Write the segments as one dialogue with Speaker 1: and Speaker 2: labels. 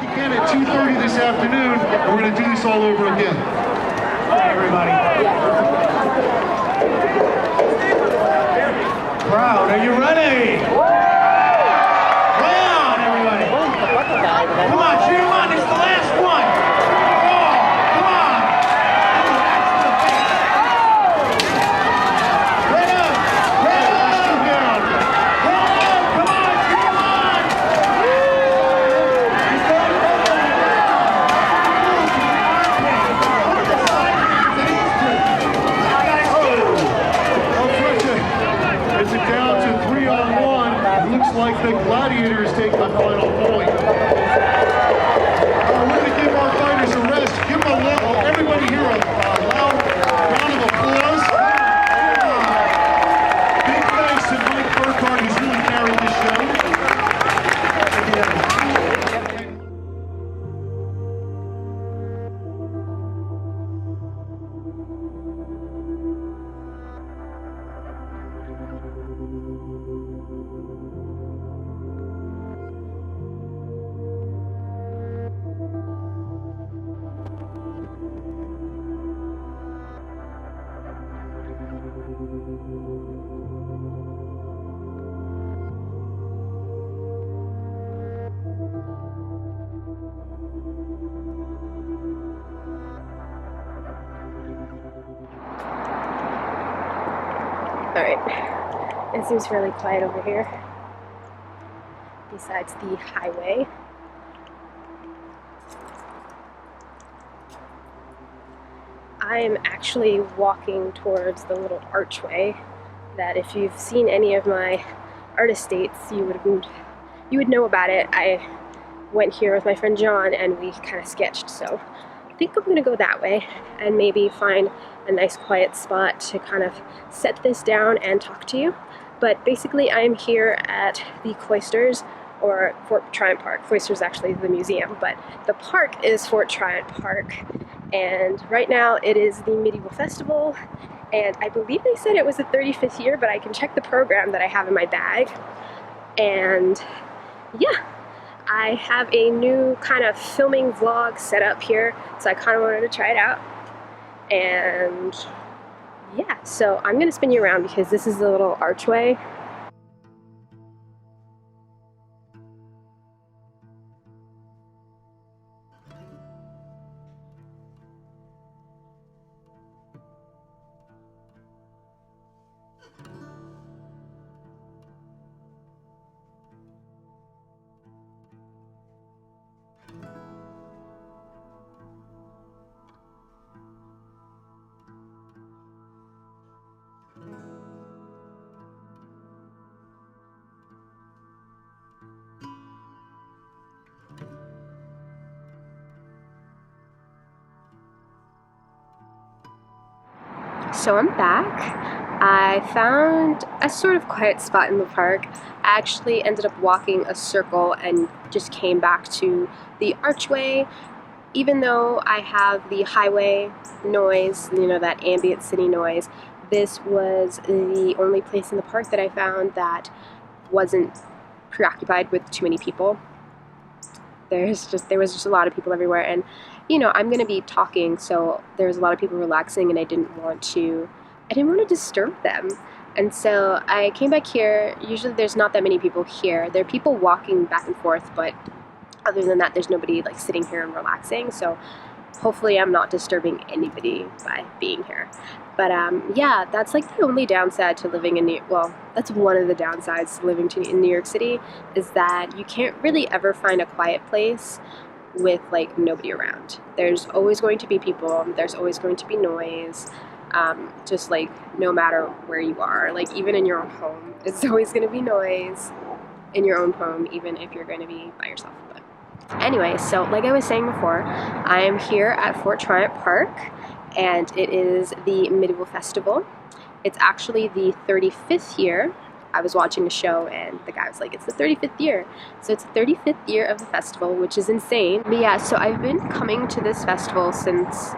Speaker 1: Again at 2:30 this afternoon, and we're going to do this all over again.
Speaker 2: Hey, everybody. Crowd, are you ready? Play on, everybody. Come on, cheer them on. This is the last one. Oh, come on. Right up. Right up. Come on, cheer them on.
Speaker 1: Is it down to 3-on-1? It looks like the Gladiators take the final point. We're going to give our fighters a rest. Give them a level. Everybody here a loud round of applause. Big thanks to Mike Burkhardt, who's really carried this show.
Speaker 3: Alright, it seems fairly quiet over here, besides the highway. I am actually walking towards the little archway that, if you've seen any of my art estates, you would know about it. I went here with my friend John and we kind of sketched, so I think I'm gonna go that way and maybe find a nice quiet spot to kind of set this down and talk to you. But basically I'm here at the Cloisters, or Fort Tryon Park. Cloisters is actually the museum, but the park is Fort Tryon Park. And right now it is the Medieval Festival, and I believe they said it was the 35th year, but I can check the program that I have in my bag. And yeah, I have a new kind of filming vlog set up here, so I kind of wanted to try it out. And yeah, so I'm gonna spin you around because this is the little archway. So I'm back. I found a sort of quiet spot in the park. I actually ended up walking a circle and just came back to the archway. Even though I have the highway noise, you know, that ambient city noise, this was the only place in the park that I found that wasn't preoccupied with too many people. There was just a lot of people everywhere, and you know, I'm gonna be talking, so there's a lot of people relaxing, and I didn't want to disturb them. And so I came back here. Usually there's not that many people here. There are people walking back and forth, but other than that, there's nobody like sitting here and relaxing. So hopefully I'm not disturbing anybody by being here. But yeah, that's like the only downside to living in that's one of the downsides to living in New York City, is that you can't really ever find a quiet place with like nobody around. There's always going to be people, there's always going to be noise, just like no matter where you are, like even in your own home, it's always going to be noise. in your own home, even if you're going to be by yourself. But anyway, so like I was saying before, I am here at Fort Tryon Park, and it is the Medieval Festival. It's actually the 35th year. I was watching a show and the guy was like, it's the 35th year. So it's the 35th year of the festival, which is insane. But yeah, so I've been coming to this festival since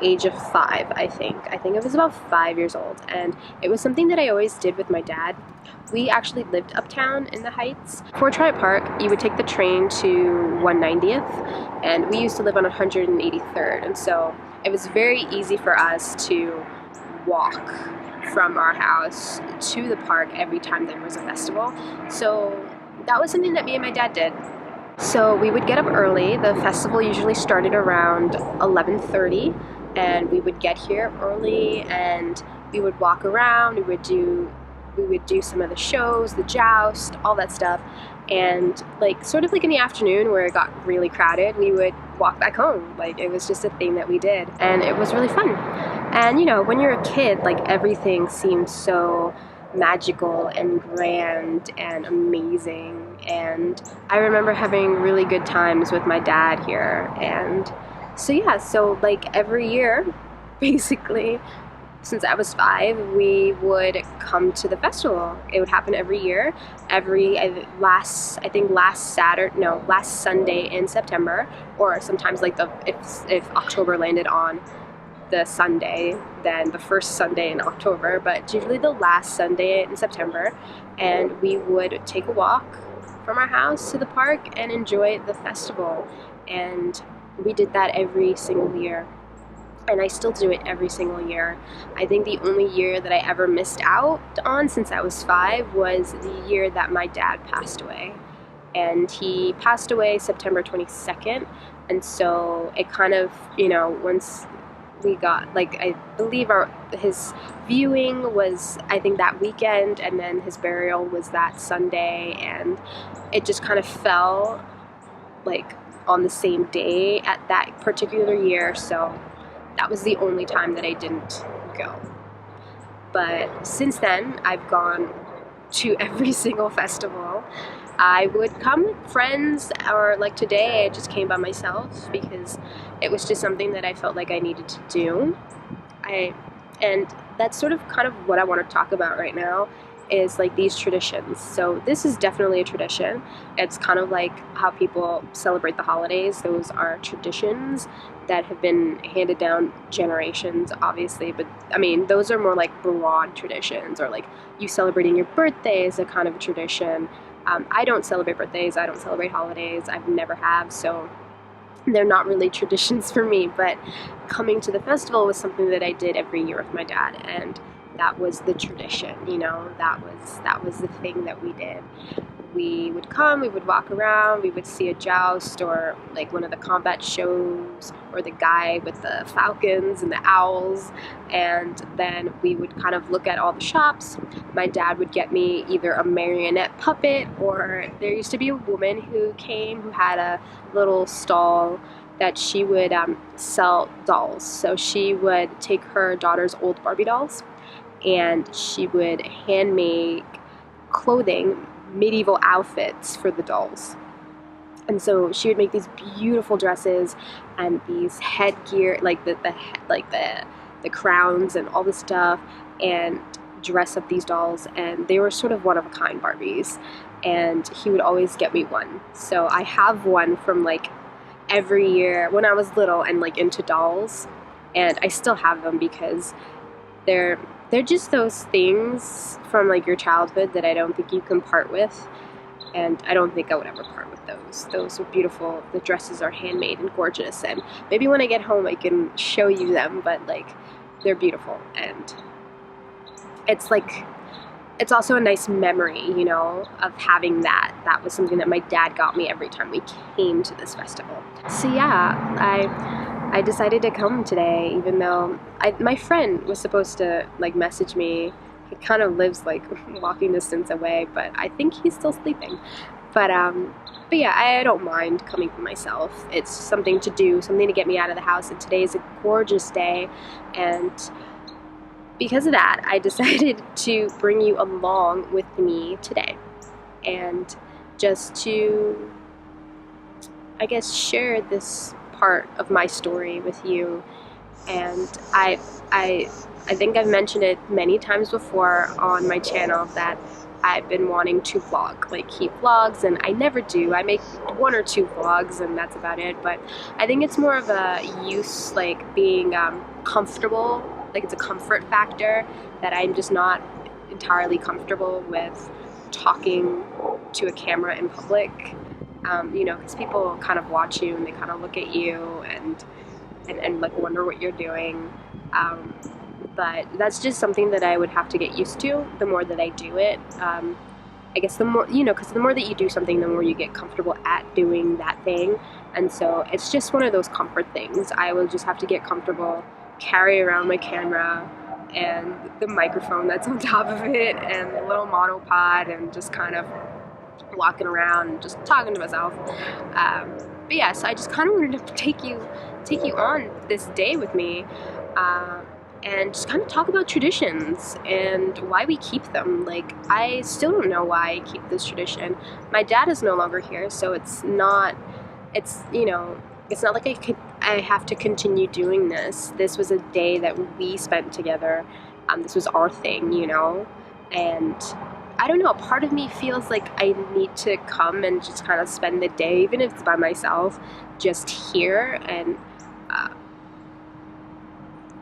Speaker 3: age of 5, I think. I think I was about 5 years old, and it was something that I always did with my dad. We actually lived uptown in the Heights. Fort Tryon Park, you would take the train to 190th, and we used to live on 183rd, and so it was very easy for us to walk from our house to the park every time there was a festival. So that was something that me and my dad did. So we would get up early. The festival usually started around 11:30, and we would get here early and we would walk around. We would do some of the shows, the joust, all that stuff. And like sort of like in the afternoon where it got really crowded, we would walk back home. Like it was just a thing that we did, and it was really fun. And you know, when you're a kid, like everything seems so magical and grand and amazing, and I remember having really good times with my dad here. And so yeah, so like every year basically since I was 5, we would come to the festival. It would happen every year, last Sunday in September, or sometimes like if October landed on the Sunday, then the first Sunday in October, but usually the last Sunday in September. And we would take a walk from our house to the park and enjoy the festival. And we did that every single year. And I still do it every single year. I think the only year that I ever missed out on since I was 5 was the year that my dad passed away. And he passed away September 22nd. And so it kind of, you know, once we got, like, I believe his viewing was, I think, that weekend, and then his burial was that Sunday, and it just kind of fell, like, on the same day at that particular year, so that was the only time that I didn't go. But since then, I've gone to every single festival. I would come with friends, or like today I just came by myself because it was just something that I felt like I needed to do. And that's sort of kind of what I want to talk about right now, is like these traditions. So this is definitely a tradition. It's kind of like how people celebrate the holidays. Those are traditions that have been handed down generations, obviously, but I mean, those are more like broad traditions, or like you celebrating your birthday is a kind of a tradition. I don't celebrate birthdays, I don't celebrate holidays, I've never have, so they're not really traditions for me. But coming to the festival was something that I did every year with my dad, and that was the tradition, you know, that was the thing that we did. We would come, we would walk around, we would see a joust, or like one of the combat shows, or the guy with the falcons and the owls, and then we would kind of look at all the shops. My dad would get me either a marionette puppet, or there used to be a woman who came who had a little stall that she would sell dolls. So she would take her daughter's old Barbie dolls, and she would hand make clothing, medieval outfits for the dolls. And so she would make these beautiful dresses and these headgear, like the crowns and all this stuff, and dress up these dolls, and they were sort of one of a kind Barbies, and he would always get me one. So I have one from like every year when I was little and like into dolls, and I still have them because they're just those things from like your childhood that I don't think you can part with, and I don't think I would ever part with those. Those are beautiful. The dresses are handmade and gorgeous, and maybe when I get home I can show you them, but like they're beautiful, and it's like, it's also a nice memory, you know, of having that. That was something that my dad got me every time we came to this festival. So yeah, I decided to come today, even though my friend was supposed to like message me. He kind of lives like walking distance away, but I think he's still sleeping. But yeah, I don't mind coming for myself. It's something to do, something to get me out of the house, and today is a gorgeous day, and because of that, I decided to bring you along with me today. And just to, I guess, share this part of my story with you. And I think I've mentioned it many times before on my channel that I've been wanting to vlog, like keep vlogs, and I never do. I make 1 or 2 vlogs and that's about it, but I think it's more of a use, like being comfortable, like it's a comfort factor that I'm just not entirely comfortable with talking to a camera in public, you know, because people kind of watch you and they kind of look at you and like wonder what you're doing. But that's just something that I would have to get used to the more that I do it. I guess the more, you know, because the more that you do something, the more you get comfortable at doing that thing. And so it's just one of those comfort things. I will just have to get comfortable, carry around my camera and the microphone that's on top of it and the little monopod and just kind of walking around and just talking to myself. But yeah, so I just kind of wanted to take you on this day with me. And just kind of talk about traditions and why we keep them. Like, I still don't know why I keep this tradition. My dad is no longer here, so it's not like I have to continue doing this. This was a day that we spent together. This was our thing, you know? And I don't know, part of me feels like I need to come and just kind of spend the day, even if it's by myself, just here and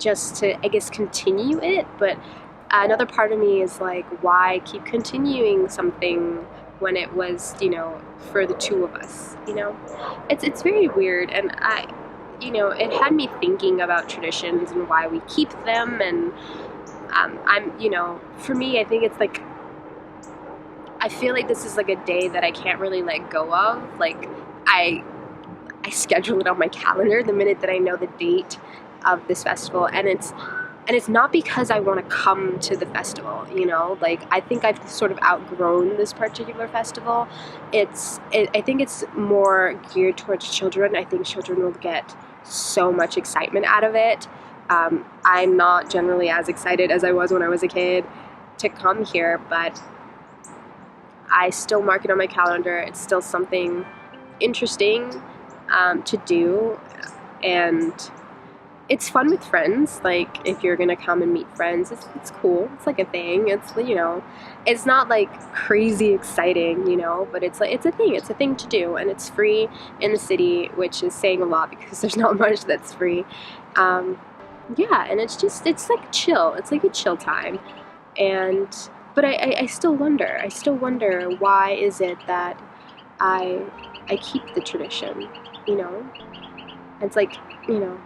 Speaker 3: just to, I guess, continue it. But another part of me is like, why keep continuing something when it was, you know, for the 2 of us, you know? It's very weird, and it had me thinking about traditions and why we keep them, and for me, I think it's like, I feel like this is like a day that I can't really let go of. Like, I schedule it on my calendar the minute that I know the date of this festival, and it's not because I want to come to the festival, you know, like I think I've sort of outgrown this particular festival. I think it's more geared towards children. I think children will get so much excitement out of it. I'm not generally as excited as I was when I was a kid to come here, but I still mark it on my calendar. It's still something interesting to do, and it's fun with friends. Like, if you're gonna come and meet friends, it's cool. It's like a thing. It's, you know, it's not like crazy exciting, you know, but it's like, it's a thing to do, and it's free in the city, which is saying a lot because there's not much that's free. Yeah, and it's like chill. It's like a chill time. But I still wonder why is it that I keep the tradition, you know? It's like, you know,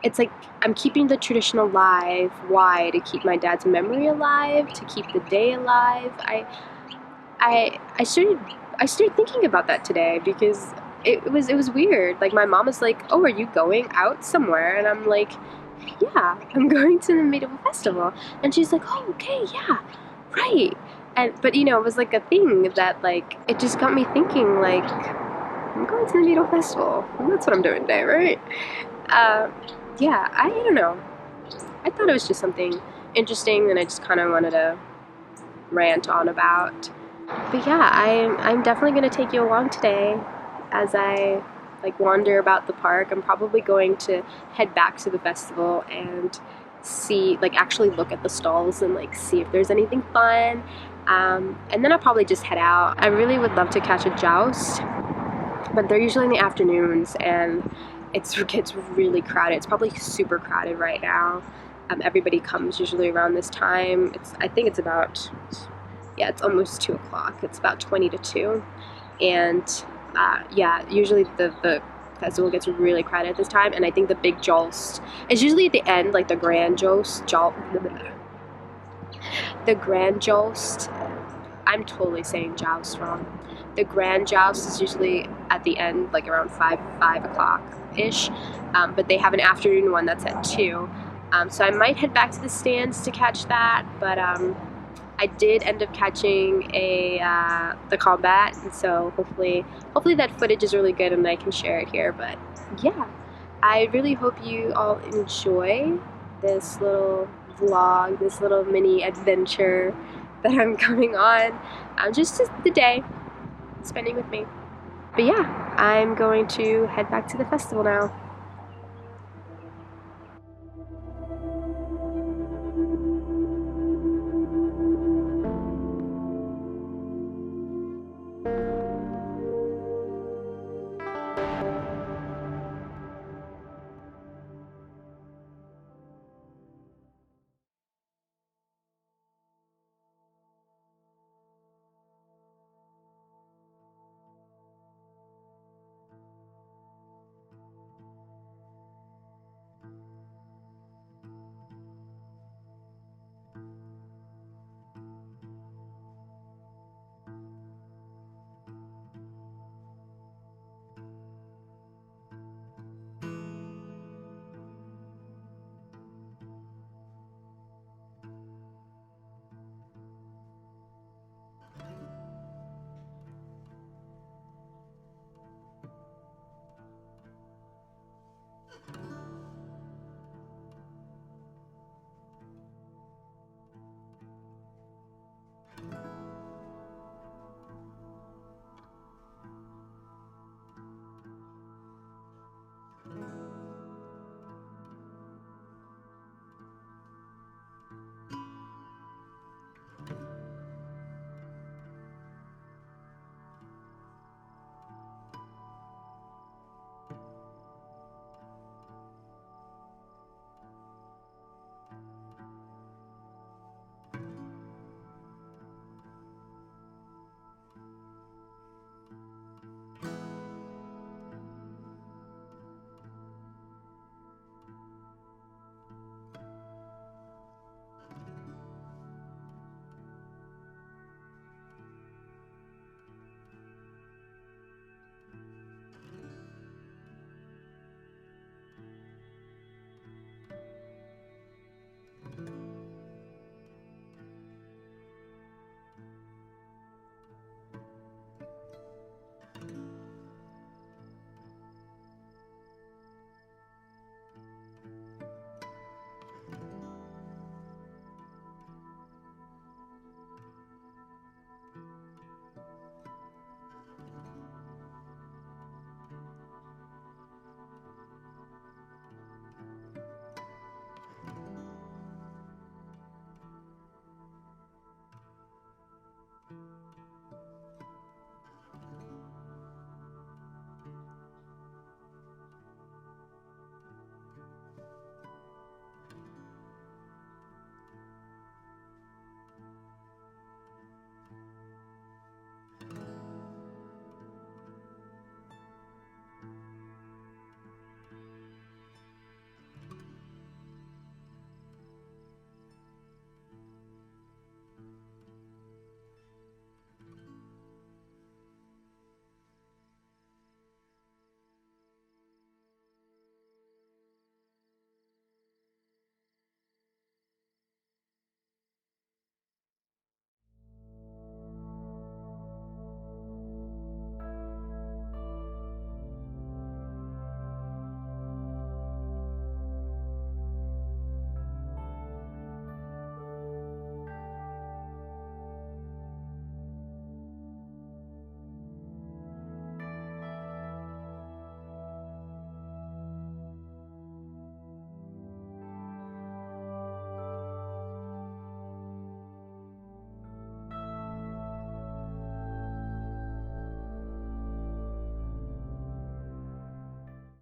Speaker 3: it's like I'm keeping the tradition alive. Why? To keep my dad's memory alive, to keep the day alive. I started thinking about that today because it was weird. Like, my mom was like, "Oh, are you going out somewhere?" And I'm like, "Yeah, I'm going to the Medieval Festival." And she's like, "Oh, okay, yeah, right." But you know, it was like a thing that, like, it just got me thinking, like, I'm going to the Medieval Festival. And that's what I'm doing today, right? Yeah, I don't know. I thought it was just something interesting, and I just kind of wanted to rant on about. But yeah, I'm definitely going to take you along today as I, like, wander about the park. I'm probably going to head back to the festival and see, like, actually look at the stalls and, like, see if there's anything fun. And then I'll probably just head out. I really would love to catch a joust, but they're usually in the afternoons, and it gets really crowded. It's probably super crowded right now. Everybody comes usually around this time. I think it's about, yeah, it's almost 2 o'clock. It's about 20 to 2. And yeah, usually the festival gets really crowded at this time. And I think the big joust is usually at the end, like the grand joust. The grand joust, I'm totally saying joust wrong. The grand joust is usually at the end, like around 5 o'clock-ish, but they have an afternoon one that's at 2. So I might head back to the stands to catch that, but I did end up catching the combat, and so hopefully that footage is really good and I can share it here. But yeah, I really hope you all enjoy this little vlog, this little mini adventure that I'm coming on, just the day. spending with me. But yeah, I'm going to head back to the festival now.